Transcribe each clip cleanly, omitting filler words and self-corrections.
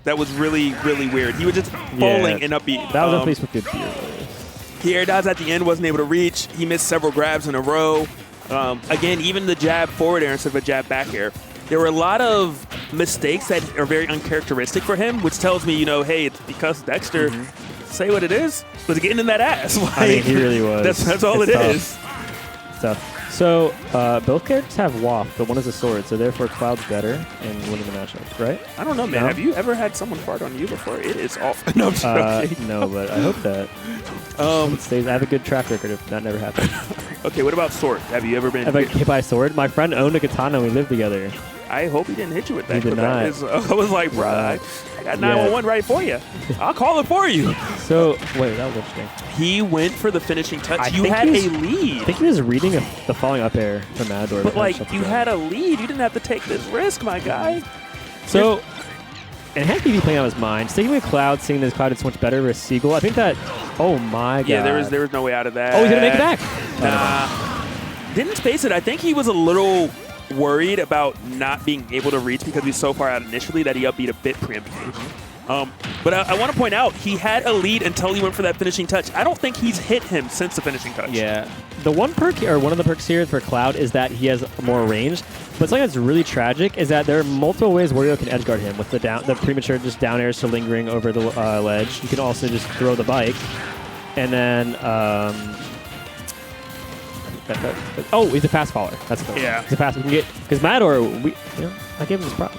that was really, really weird. He was just falling and up B. That was at least with good gear. He air dodged at the end, wasn't able to reach. He missed several grabs in a row. Again, even the jab forward air instead of a jab back air. There were a lot of mistakes that are very uncharacteristic for him, which tells me, hey, it's because Dexter, say what it is, was getting in that ass. Like, I mean, he really was. That's all it is. Tough. So both characters have waft, but one is a sword, so therefore Cloud's better in winning the matchup, right? I don't know, man. No? Have you ever had someone fart on you before? It is awful. No, I'm joking. No, but I hope that it stays. I have a good track record if that never happened. Okay, what about sword? Have you ever been hit by a sword? My friend owned a katana and we lived together. I hope he didn't hit you with that. He did not. I was like, bro, I got 911 right for you. I'll call it for you. So, wait, that was interesting. He went for the finishing touch. You had a lead. I think he was reading the falling up air from Matador. But, like, you had a lead. You didn't have to take this risk, my guy. So, EnhancedPV playing out his mind. Sticking with Cloud, seeing that Cloud did so much better with Seagull. I think that, oh my god. Yeah, there was no way out of that. Oh, he's going to make it back. Nah. Didn't space it. I think he was a little worried about not being able to reach because he's so far out initially that he upbeat a bit preemptively. But I want to point out, he had a lead until he went for that finishing touch. I don't think he's hit him since the finishing touch. Yeah. The one perk, or one of the perks here for Cloud is that he has more range. But something that's really tragic is that there are multiple ways Wario can edgeguard him with the premature just down airs to lingering over the ledge. You can also just throw the bike. And then... oh, he's a fast faller. That's cool. Yeah. He's a fast. We can get because Matador. I give him his props.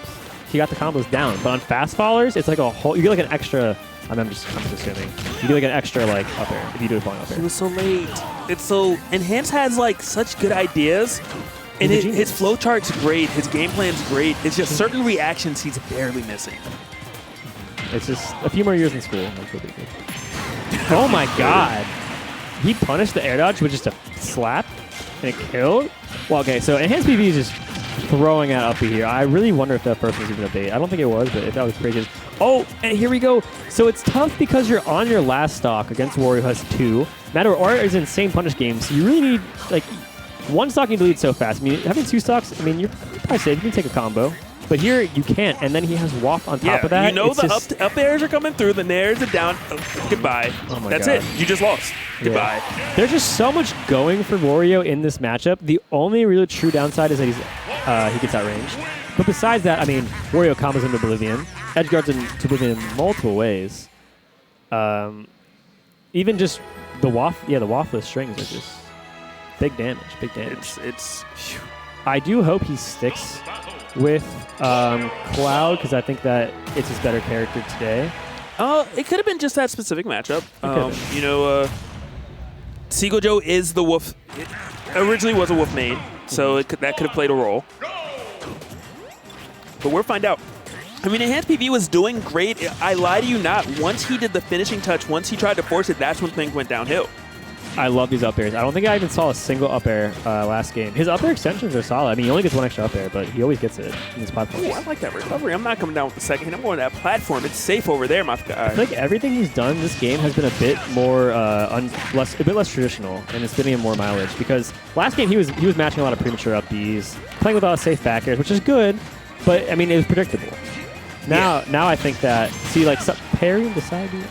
He got the combos down, but on fast fallers, it's like a whole. You get like an extra. I'm just assuming you get like an extra like up air if you do a falling up air. He was so late. It's so Enhance has like such good ideas, and his flow chart's great. His game plan's great. It's just certain reactions he's barely missing. It's just a few more years in school. Oh my god. He punished the air dodge with just a slap, and it killed? Well, okay, so EnhancedPV is just throwing out up here. I really wonder if that first was even a bait. I don't think it was, but if that was crazy. Oh, and here we go. So it's tough because you're on your last stock against Wario who has 2. Matador is insane punish games, so you really need, like, one stock you delete so fast. I mean, having 2 stocks, I mean, you're probably safe. You can take a combo. But here, you can't, and then he has waft on top of that. You know the up airs are coming through, the nairs are down. Oh, goodbye. Oh my That's God. it. You just lost. Goodbye. There's just so much going for Wario in this matchup. The only really true downside is that he gets outranged. But besides that, I mean, Wario combos into Oblivion. Edgeguards into Oblivion in multiple ways. Even just the waftless strings are just big damage. Big damage. I do hope he sticks with Cloud because I think that it's his better character today. It could have been just that specific matchup. Seagull Joe is the wolf. It originally was a wolf main, so that could have played a role. But we'll find out. I mean, EnhancedPV was doing great. I lie to you not. Once he did the finishing touch, once he tried to force it, that's when things went downhill. I love these up airs. I don't think I even saw a single up air last game. His up air extensions are solid. I mean, he only gets 1 extra up air, but he always gets it in his platform. Ooh, I like that recovery. I'm not coming down with the second hit. I'm going to that platform. It's safe over there, my guy. I feel like everything he's done this game has been a bit more, a bit less traditional, and it's getting him more mileage. Because last game he was matching a lot of premature up Bs, playing with a lot of safe back airs, which is good, but I mean it was predictable. Now I think that parrying the side B.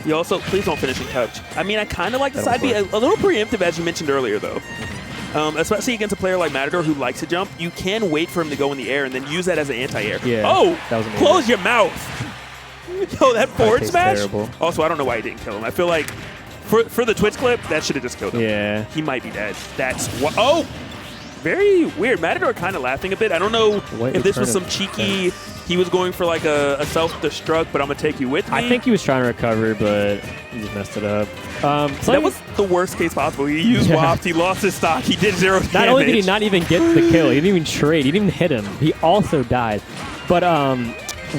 You also please don't finish in touch. I mean, I kind of like the side B a little preemptive, as you mentioned earlier, though. Especially against a player like Matador who likes to jump, you can wait for him to go in the air and then use that as an anti-air. Yeah, oh, that was close your mouth! Yo, that forward smash. Terrible. Also, I don't know why he didn't kill him. I feel like for the Twitch clip, that should have just killed him. Yeah, he might be dead. That's what. Oh. Very weird. Matador kind of laughing a bit. I don't know if this was some cheeky, he was going for like a self-destruct, but I'm going to take you with me. I think he was trying to recover, but he just messed it up. That was the worst case possible. He used waft, he lost his stock, he did 0 damage. Not only did he not even get the kill, he didn't even trade, he didn't even hit him. He also died. But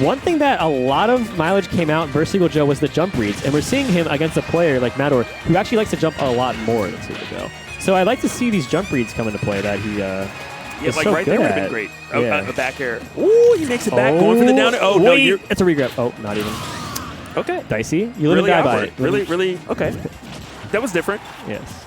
one thing that a lot of mileage came out versus Seagull Joe was the jump reads, and we're seeing him against a player like Matador who actually likes to jump a lot more than Seagull Joe. So I'd like to see these jump reads come into play that he is like so right good there would have been great. A back air. Ooh, he makes it back, going for the down air. Oh, no, it's a regrab. Oh, not even. Okay. Dicey. You live and die by it. Really, okay. That was different. Yes.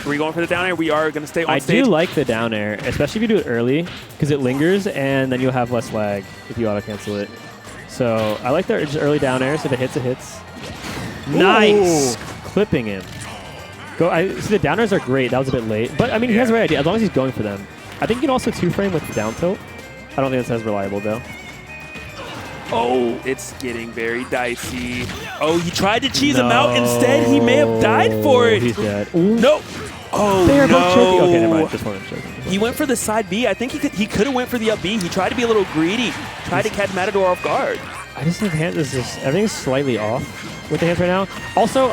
Are we going for the down air? We are going to stay on stage. I do like the down air, especially if you do it early, because it lingers, and then you'll have less lag if you auto-cancel it. So I like the just early down airs. If it hits, it hits. Nice! Clipping him. See, the down airs are great. That was a bit late. But, I mean, he has the right idea, as long as he's going for them. I think you can also 2-frame with the down tilt. I don't think that's as reliable, though. Oh, it's getting very dicey. Oh, he tried to cheese him out. Instead, he may have died for it. He's dead. No. Oh, they are no. both choking. Okay, never mind. Just one of them choking. He went for the side B. I think he could have went for the up B. He tried to be a little greedy. Tried to catch Matador off guard. I just think everything's slightly off with the hands right now. Also,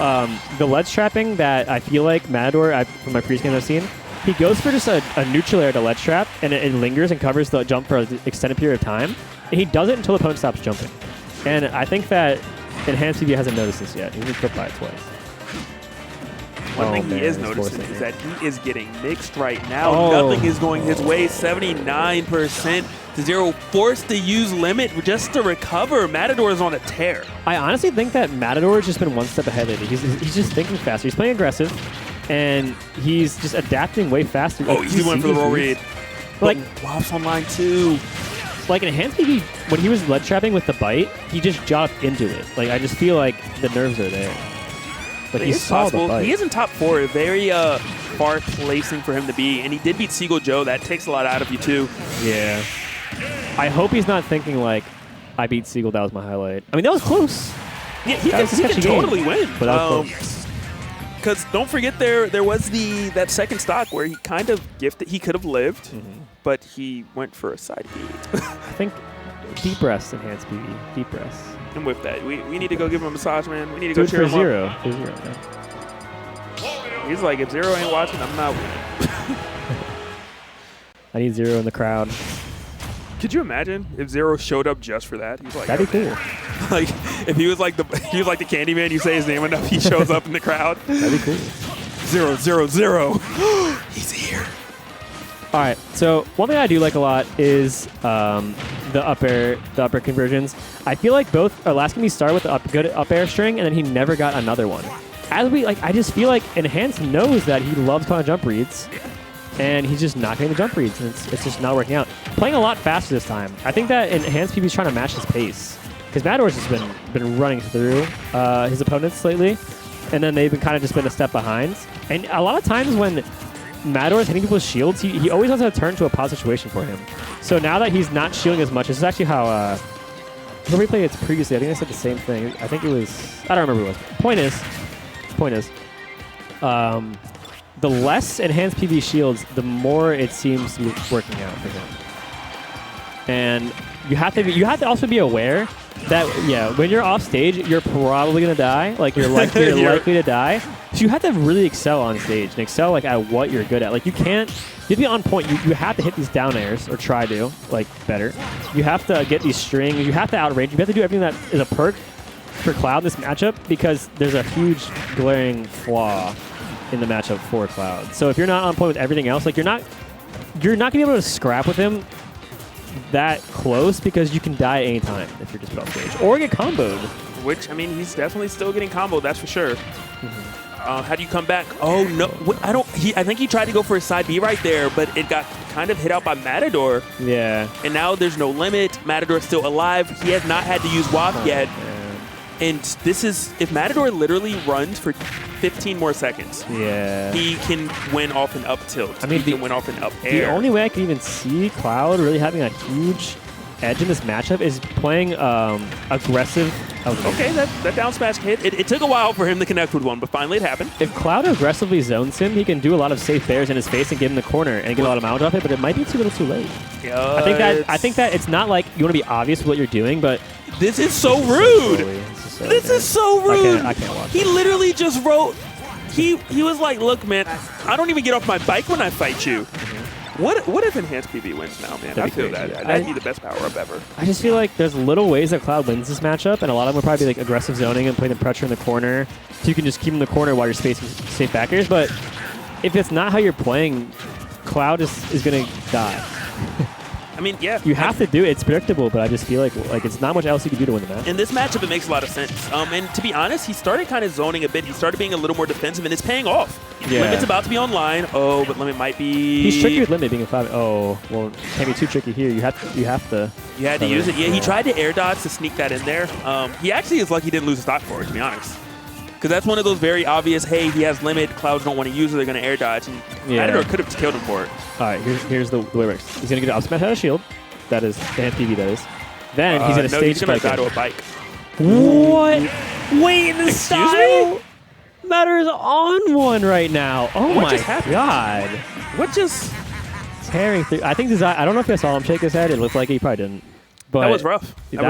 the ledge trapping that I feel like Matador, from my previous games I've seen, he goes for just a neutral air to ledge trap, and it lingers and covers the jump for an extended period of time. And he does it until the opponent stops jumping. And I think that EnhancedPV hasn't noticed this yet. He's been clipped by it twice. One thing he is noticing is that he is getting mixed right now. Nothing is going his way. 79% to 0. Forced to use limit just to recover. Matador is on a tear. I honestly think that Matador has just been one step ahead lately. He's just thinking faster. He's playing aggressive, and he's just adapting way faster. Oh, he went for the roll read. Like, Wops on line 2. Like in EnhancedPV, when he was ledge trapping with the bite, he just jumped into it. Like, I just feel like the nerves are there. But he saw the bite. He is in top 4. Very far placing for him to be. And he did beat Seagull Joe. That takes a lot out of you, too. Yeah. I hope he's not thinking, like, I beat Seagull, that was my highlight. I mean, that was close. Yeah, he can totally win. But that was close. Because don't forget, there was that second stock where he kind of gifted. He could have lived, but he went for a side B. I think deep breaths EnhancedPV. Deep breaths. I'm with that. We need to go give him a massage, man. We need to go cheer him Zero. up. For Zero, man. He's like, if Zero ain't watching, I'm not winning. I need Zero in the crowd. Could you imagine if Zero showed up just for that? He's like, that'd be cool. Like if he was like the Candyman, you say his name enough, he shows up in the crowd. That'd be cool. 0, 0, 0. He's here. All right. So one thing I do like a lot is the up air conversions. I feel like both Alaskamy started with the good up air string, and then he never got another one. I just feel like Enhanced knows that he loves calling jump reads, and he's just not getting the jump reads, and it's just not working out. Playing a lot faster this time. I think that EnhancedPV is trying to match his pace, because Matador's just been running through his opponents lately, and then they've kind of just been a step behind. And a lot of times when Matador's hitting people's shields, he always has to turn to a pause situation for him. So now that he's not shielding as much, this is actually how when we played it previously, I think I said the same thing. I think it was, I don't remember what it was. Point is, the less EnhancedPV shields, the more it seems to be working out for him. And you have to also be aware that, when you're off stage, you're probably going to die. Like, you're likely to die. So you have to really excel on stage and excel, at what you're good at. Like, you have to be on point. You have to hit these down airs, or try to, better. You have to get these strings. You have to outrange. You have to do everything that is a perk for Cloud in this matchup, because there's a huge glaring flaw in the matchup for Cloud. So if you're not on point with everything else, you're not going to be able to scrap with him that close, because you can die any time if you're just put off stage, or get comboed. Which, I mean, he's definitely still getting comboed, that's for sure. How do you come back? Oh, no. I think he tried to go for a side B right there, but it got kind of hit out by Matador. Yeah. And now there's no limit. Matador's still alive. He has not had to use WAP yet. Man. And this is, if Matador literally runs for 15 more seconds, he can win off an up tilt. I mean, he can win off an up air. The only way I can even see Cloud really having a huge edge in this matchup is playing aggressive. Okay, that down smash hit. It took a while for him to connect with one, but finally it happened. If Cloud aggressively zones him, he can do a lot of safe bears in his face and get in the corner and get a lot of mileage off it, but it might be too little too late. I think that it's not like you want to be obvious with what you're doing, but this is so rude. This is so rude. I can't watch He literally just wrote, he was like, look, man, I don't even get off my bike when I fight you. What if EnhancedPV wins now, man? I feel that. That'd be the best power-up ever. I just feel like there's little ways that Cloud wins this matchup, and a lot of them will probably be aggressive zoning and putting the pressure in the corner, so you can just keep him in the corner while you're spacing safe backers. But if it's not how you're playing, Cloud is going to die. I mean, yeah. You have to do it. It's predictable, but I just feel like it's not much else you can do to win the match. In this matchup, it makes a lot of sense. And to be honest, he started kind of zoning a bit. He started being a little more defensive, and it's paying off. Yeah. Limit's about to be online. Oh, but Limit might be... He's tricky with Limit being a 5. Oh, well, can't be too tricky here. You have to. You had to use it. Yeah, he tried to air dodge to sneak that in there. He actually is lucky he didn't lose a stock for it, to be honest. Because that's one of those very obvious, hey, he has Limit, Clouds don't want to use it, they're going to air dodge. And Matador could have killed him for it. All right, here's the way it works. He's going to get an up smash out of shield. That is Enhanced PV, that is. Then he's going to stage he's going to spike die in. to a bike. What? Wait, the style? Matter's on one right now. Oh What my just happened? god. What just... Tearing through. I think I don't know if I saw him shake his head. It looked like he probably didn't. But That was rough.